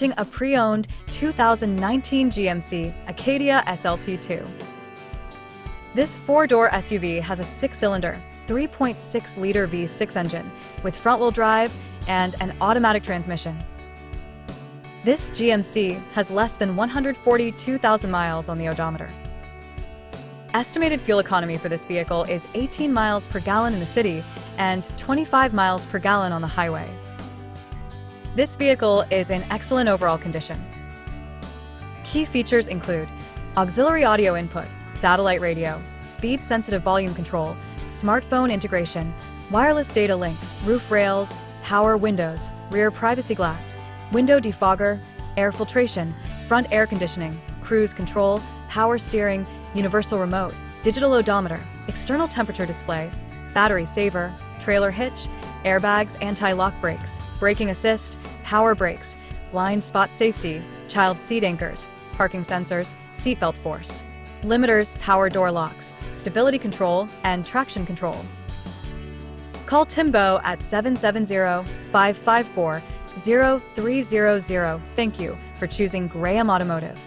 A pre-owned 2019 GMC Acadia SLT-2. This four-door SUV has a six-cylinder, 3.6-liter V6 engine with front-wheel drive and an automatic transmission. This GMC has less than 142,000 miles on the odometer. Estimated fuel economy for this vehicle is 18 miles per gallon in the city and 25 miles per gallon on the highway. This vehicle is in excellent overall condition. Key features include auxiliary audio input, satellite radio, speed-sensitive volume control, smartphone integration, wireless data link, roof rails, power windows, rear privacy glass, window defogger, air filtration, front air conditioning, cruise control, power steering, universal remote, digital odometer, external temperature display, battery saver, trailer hitch, airbags, anti-lock brakes, braking assist, power brakes, blind spot safety, child seat anchors, parking sensors, seatbelt force, limiters, power door locks, stability control, and traction control. Call Timbo at 770-554-0300. Thank you for choosing Graham Automotive.